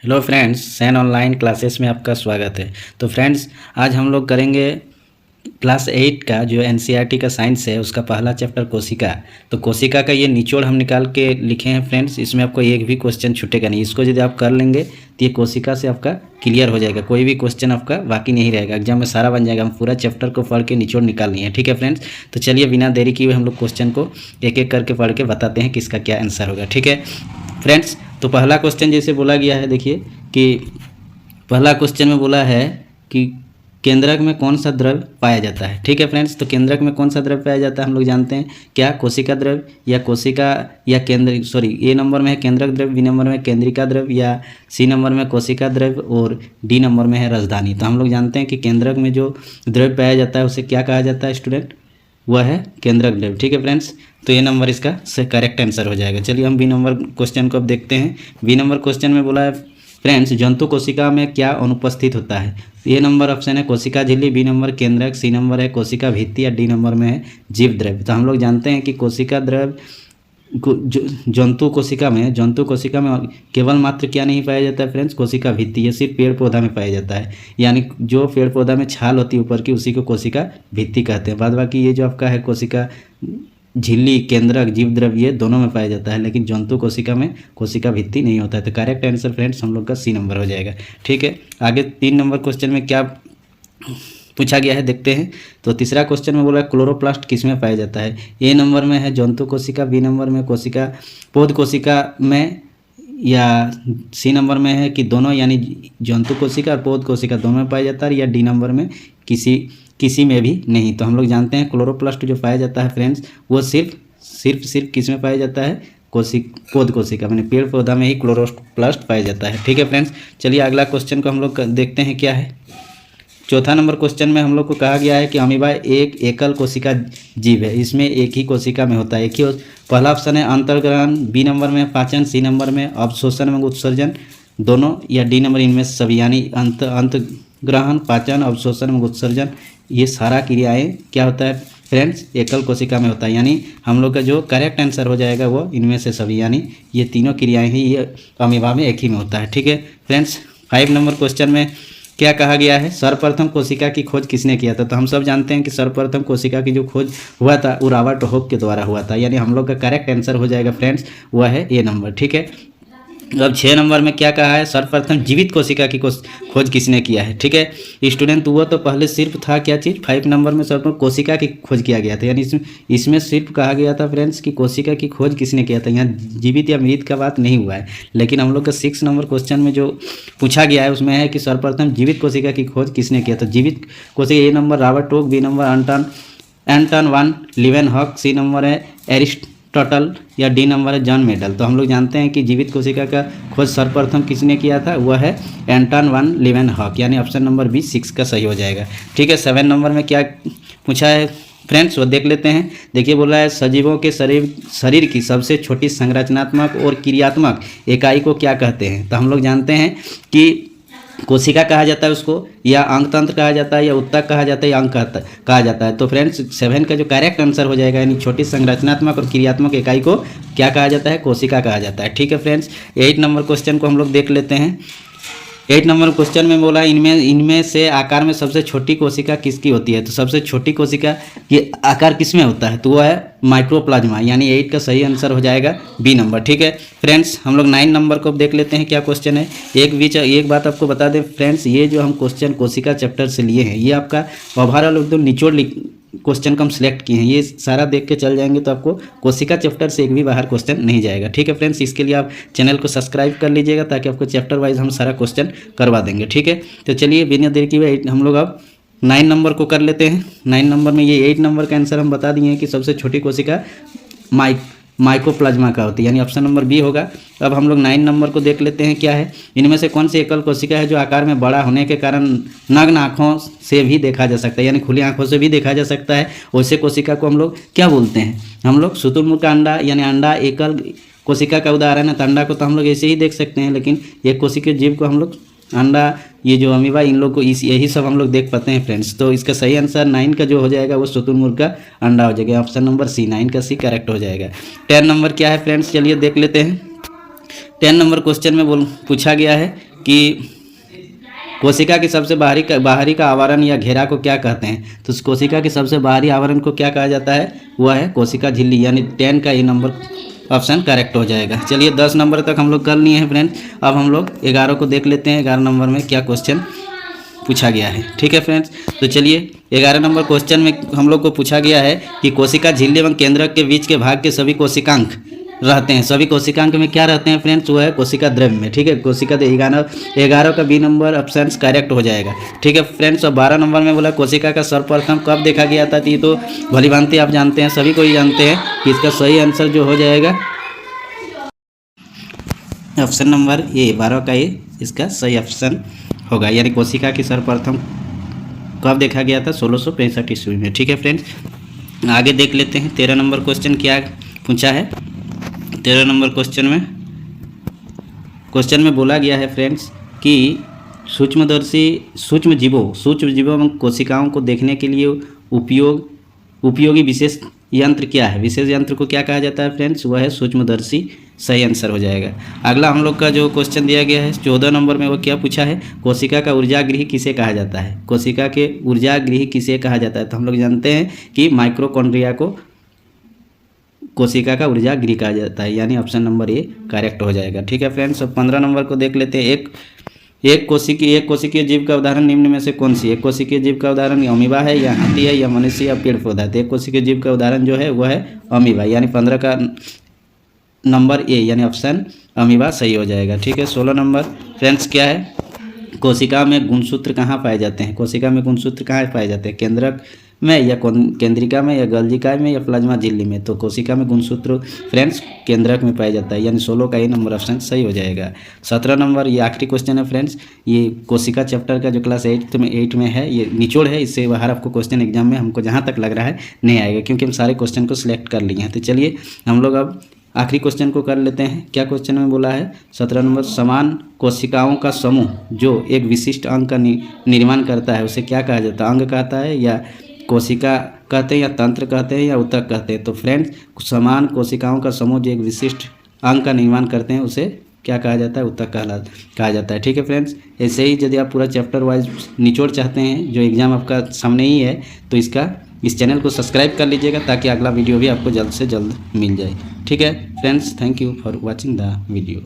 Hello friends, Sain online classes में आपका स्वागत है। तो फ्रेंड्स, आज हम लोग करेंगे क्लास 8 का जो एनसीईआरटी का साइंस है उसका पहला चैप्टर कोशिका। तो कोशिका का ये निचोड़ हम निकाल के लिखे हैं फ्रेंड्स। इसमें आपको एक भी क्वेश्चन छूटेगा नहीं। इसको यदि आप कर लेंगे तो ये कोशिका से आपका क्लियर हो जाएगा, कोई भी क्वेश्चन आपका बाकी नहीं रहेगा, एग्जाम में सारा बन जाएगा। हम पूरा चैप्टर को पढ़ के निचोड़ निकाल लिए हैं, ठीक है फ्रेंड्स। तो चलिए बिना देरी किए हम लोग क्वेश्चन को एक एक करके पढ़ के बताते हैं कि इसका क्या आंसर होगा, ठीक है फ्रेंड्स। तो पहला क्वेश्चन जैसे बोला गया है, देखिए कि पहला क्वेश्चन में बोला है कि केंद्रक में कौन सा द्रव्य पाया जाता है, ठीक है फ्रेंड्स। तो केंद्रक में कौन सा द्रव्य पाया जाता है हम लोग जानते हैं, क्या कोशिका द्रव्य या कोशिका या केंद्र, ए नंबर में है केंद्रक द्रव्य, बी नंबर में केंद्रिका द्रव्य, या सी नंबर में कोशिका द्रव्य और डी नंबर में है राजधानी। तो हम लोग जानते हैं कि केंद्रक में जो द्रव्य पाया जाता है उसे क्या कहा जाता है स्टूडेंट, वह है केंद्रक द्रव्य, ठीक है फ्रेंड्स। तो ये नंबर इसका करेक्ट आंसर हो जाएगा। चलिए हम बी नंबर क्वेश्चन को अब देखते हैं। बी नंबर क्वेश्चन में बोला है फ्रेंड्स, जंतु कोशिका में क्या अनुपस्थित होता है। ए नंबर ऑप्शन है कोशिका झिल्ली, बी नंबर केंद्रक, सी नंबर है कोशिका भित्ति, या डी नंबर में है जीव द्रव्य। तो हम लोग जानते हैं कि कोशिका द्रव्य जंतु कोशिका में केवल मात्र क्या नहीं पाया जाता है फ्रेंड्स, कोशिका भित्ति। ये सिर्फ पेड़ पौधा में पाया जाता है, यानी जो पेड़ पौधा में छाल होती है ऊपर की उसी को कोशिका भित्ति कहते हैं। बाद बाकी ये जो आपका है कोशिका झिल्ली, केंद्रक, जीव द्रव्य, ये दोनों में पाया जाता है, लेकिन जंतु कोशिका में कोशिका भित्ति नहीं होता है। तो करेक्ट आंसर फ्रेंड्स हम लोग का सी नंबर हो जाएगा, ठीक है। आगे 3 नंबर क्वेश्चन में क्या पूछा गया है देखते हैं। तो तीसरा क्वेश्चन में बोला क्लोरोप्लास्ट किस में पाया जाता है। ए नंबर में है जंतु कोशिका, बी नंबर में कोशिका पौध कोशिका में, या सी नंबर में है कि दोनों, यानी जंतु कोशिका और पौध कोशिका दोनों में पाया जाता है, या डी नंबर में किसी में भी नहीं। तो हम लोग जानते हैं क्लोरोप्लास्ट जो पाया जाता है फ्रेंड्स वो सिर्फ किस में पाया जाता है, पौध कोशिका, मैंने पेड़ पौधा में ही क्लोरोप्लास्ट पाया जाता है, ठीक है फ्रेंड्स। चलिए अगला क्वेश्चन को हम लोग देखते हैं क्या है। चौथा नंबर क्वेश्चन में हम लोग को कहा गया है कि अमीबा एक एकल कोशिका जीव है, इसमें एक ही कोशिका में होता है, एक ही। पहला ऑप्शन है अंतर्ग्रहण, बी नंबर में पाचन, सी नंबर में अवशोषण में उत्सर्जन दोनों, या डी नंबर इनमें सभी, यानी अंतग्रहण, पाचन, अवशोषण में उत्सर्जन, ये सारा क्रियाएं क्या होता है फ्रेंड्स, एकल कोशिका में होता है। यानी हम लोग का जो करेक्ट आंसर हो जाएगा वो इनमें से सभी, यानी ये तीनों क्रियाएं ही ये अमीबा में एक ही में होता है, ठीक है फ्रेंड्स। 5 नंबर क्वेश्चन में क्या कहा गया है, सर्वप्रथम कोशिका की खोज किसने किया था। तो हम सब जानते हैं कि सर्वप्रथम कोशिका की जो खोज हुआ था वो रॉबर्ट हुक के द्वारा हुआ था, यानी हम लोग का करेक्ट आंसर हो जाएगा फ्रेंड्स वह है ए नंबर, ठीक है। अब 6 नंबर में क्या कहा है, सर्वप्रथम जीवित कोशिका की खोज किसने किया है, ठीक है स्टूडेंट। तो वो तो पहले सिर्फ था क्या चीज़, 5 नंबर में सर्वप्रथम कोशिका की खोज किया गया था, यानी इसमें सिर्फ कहा गया था फ्रेंड्स कि कोशिका की खोज किसने किया था। यहाँ जीवित या मृत का बात नहीं हुआ है, लेकिन हम लोग का 6 नंबर क्वेश्चन में जो पूछा गया है उसमें है कि सर्वप्रथम जीवित कोशिका की खोज किसने किया। तो जीवित कोशिका A number Robert Hooke, B number Anton van Leeuwenhoek, C number है एरिस्टोटल, या डी नंबर है जॉन मेडल। तो हम लोग जानते हैं कि जीवित कोशिका का खोज सर्वप्रथम किसने किया था, वह है एंटन वान लीवेनहॉक, यानी ऑप्शन नंबर बी 6 का सही हो जाएगा, ठीक है। 7 नंबर में क्या पूछा है फ्रेंड्स वो देख लेते हैं। देखिए बोला है सजीवों के शरीर की सबसे छोटी संरचनात्मक और क्रियात्मक इकाई को क्या कहते हैं। तो हम लोग जानते हैं कि कोशिका कहा जाता है उसको, या अंग तंत्र कहा जाता है, या उत्तक कहा जाता है, या अंग कहा जाता है। तो फ्रेंड्स 7 का जो करेक्ट आंसर हो जाएगा, यानी छोटी संरचनात्मक और क्रियात्मक इकाई को क्या कहा जाता है, कोशिका कहा जाता है, ठीक है फ्रेंड्स। 8 नंबर क्वेश्चन को हम लोग देख लेते हैं। 8 नंबर क्वेश्चन में बोला इनमें से आकार में सबसे छोटी कोशिका किसकी होती है। तो सबसे छोटी कोशिका ये आकार किसमें होता है, तो वो है माइक्रोप्लाज्मा, यानी 8 का सही आंसर हो जाएगा बी नंबर, ठीक है फ्रेंड्स। हम लोग 9 नंबर को देख लेते हैं क्या क्वेश्चन है। एक बात आपको बता दें फ्रेंड्स, ये जो हम क्वेश्चन कोशिका चैप्टर से लिए हैं ये आपका ओवरऑल एकदम निचोड़ क्वेश्चन को हम सिलेक्ट किए हैं, ये सारा देख के चल जाएंगे तो आपको कोशिका चैप्टर से एक भी बाहर क्वेश्चन नहीं जाएगा, ठीक है फ्रेंड्स। इसके लिए आप चैनल को सब्सक्राइब कर लीजिएगा ताकि आपको चैप्टर वाइज हम सारा क्वेश्चन करवा देंगे, ठीक है। तो चलिए बिना देर किए हम लोग अब 9 नंबर को कर लेते हैं। 9 नंबर में ये 8 नंबर का आंसर हम बता दिए हैं कि सबसे छोटी कोशिका माइकोप्लाज्मा का होती है, यानी ऑप्शन नंबर बी होगा। अब हम लोग 9 नंबर को देख लेते हैं क्या है। इनमें से कौन सी एकल कोशिका है जो आकार में बड़ा होने के कारण नग्न आँखों से भी देखा जा सकता है, यानी खुली आँखों से भी देखा जा सकता है। वैसे कोशिका को हम लोग क्या बोलते हैं, हम लोग शुतुरमुर्ग का अंडा, यानी अंडा एकल कोशिका का उदाहरण है। तो अंडा को तो हम लोग ऐसे ही देख सकते हैं, लेकिन एक कोशिकीय जीव को हम लोग अंडा, ये जो अमीबा, इन लोग को यही सब हम लोग देख पाते हैं फ्रेंड्स। तो इसका सही आंसर 9 का जो हो जाएगा वो शुतुरमुर्ग का अंडा हो जाएगा, ऑप्शन नंबर सी, 9 का सी करेक्ट हो जाएगा। 10 नंबर क्या है फ्रेंड्स, चलिए देख लेते हैं। 10 नंबर क्वेश्चन में पूछा गया है कि कोशिका की सबसे बाहरी का आवरण या घेरा को क्या कहते हैं। तो कोशिका की सबसे बाहरी आवरण को क्या कहा जाता है, वह है कोशिका झिल्ली, यानी 10 का ये नंबर ऑप्शन करेक्ट हो जाएगा। चलिए 10 नंबर तक हम लोग कर लिए हैं फ्रेंड्स। अब हम लोग 11 को देख लेते हैं, 11 नंबर में क्या क्वेश्चन पूछा गया है। ठीक है फ्रेंड्स, तो चलिए 11 नंबर क्वेश्चन में हम लोग को पूछा गया है कि कोशिका झिल्ली एवं केंद्रक के बीच के भाग के सभी कोशिकांक रहते हैं। सभी कोशिकांक में क्या रहते हैं फ्रेंड्स, वो है कोशिका द्रव्य में। ठीक है, कोशिका 11 का बी नंबर ऑप्शन करेक्ट हो जाएगा। ठीक है फ्रेंड्स, और 12 नंबर में बोला कोशिका का सर्वप्रथम कब देखा गया था। ये तो भली भांति आप जानते हैं, सभी को ही जानते हैं कि इसका सही आंसर जो हो जाएगा ऑप्शन नंबर ए, 12 का ए इसका सही ऑप्शन होगा। यानी कोशिका की सर्वप्रथम कब देखा गया था, 1665 ईस्वी में। ठीक है फ्रेंड्स, आगे देख लेते हैं 13 नंबर क्वेश्चन क्या पूछा है। 13 नंबर क्वेश्चन में बोला गया है फ्रेंड्स कि सूक्ष्म जीवों एवं कोशिकाओं को देखने के लिए उपयोगी विशेष यंत्र क्या है। विशेष यंत्र को क्या कहा जाता है फ्रेंड्स, वह है सूक्ष्मदर्शी। सही आंसर हो जाएगा। अगला हम लोग का जो क्वेश्चन दिया गया है 14 नंबर में, वो क्या पूछा है, कोशिका का ऊर्जागृह किसे कहा जाता है। कोशिका के ऊर्जागृह किसे कहा जाता है। तो हम लोग जानते हैं कि माइक्रोकॉन्ड्रिया को कोशिका का ऊर्जागृह कहा जाता है, यानी ऑप्शन नंबर ए करेक्ट हो जाएगा। ठीक है फ्रेंड्स, अब 15 नंबर को देख लेते हैं। एक कोशिकीय जीव का उदाहरण निम्न में से कौन सी। एक कोशिकीय जीव का उदाहरण अमीबा है, या हाथी है, या मनुष्य, या पेड़ पौधा है। तो एक कोशिकीय जीव का उदाहरण जो है वह है अमीबा, यानी 15 का नंबर ए, यानी ऑप्शन अमीबा सही हो जाएगा। ठीक है, 16 नंबर फ्रेंड्स क्या है, कोशिका में गुणसूत्र कहाँ पाए जाते हैं। कोशिका में गुणसूत्र कहाँ पाए जाते हैं, केंद्रक में, या केंद्रिका में, या गल्जिका में, या प्लाज्मा झिल्ली में। तो कोशिका में गुणसूत्र फ्रेंड्स केंद्रक में पाया जाता है, यानी 16 का ये नंबर ऑप्शन सही हो जाएगा। 17 नंबर ये आखिरी क्वेश्चन है फ्रेंड्स। ये कोशिका चैप्टर का जो क्लास 8 में है, ये निचोड़ है। इससे बाहर आपको क्वेश्चन एग्जाम में हमको जहाँ तक लग रहा है नहीं आएगा, क्योंकि हम सारे क्वेश्चन को सिलेक्ट कर लिए हैं। तो चलिए हम लोग अब आखिरी क्वेश्चन को कर लेते हैं। क्या क्वेश्चन में बोला है 17 नंबर, समान कोशिकाओं का समूह जो एक विशिष्ट अंग का निर्माण करता है उसे क्या कहा जाता है। अंग कहता है, या कोशिका कहते हैं, या तंत्र कहते हैं, या ऊतक कहते हैं। तो फ्रेंड्स समान कोशिकाओं का समूह जो एक विशिष्ट अंग का निर्माण करते हैं उसे क्या कहा जाता है, ऊतक कहा जाता है। ठीक है फ्रेंड्स, ऐसे ही यदि आप पूरा चैप्टर वाइज निचोड़ चाहते हैं जो एग्ज़ाम आपका सामने ही है, तो इस चैनल को सब्सक्राइब कर लीजिएगा, ताकि अगला वीडियो भी आपको जल्द से जल्द मिल जाए। ठीक है friends, thank you for watching the video.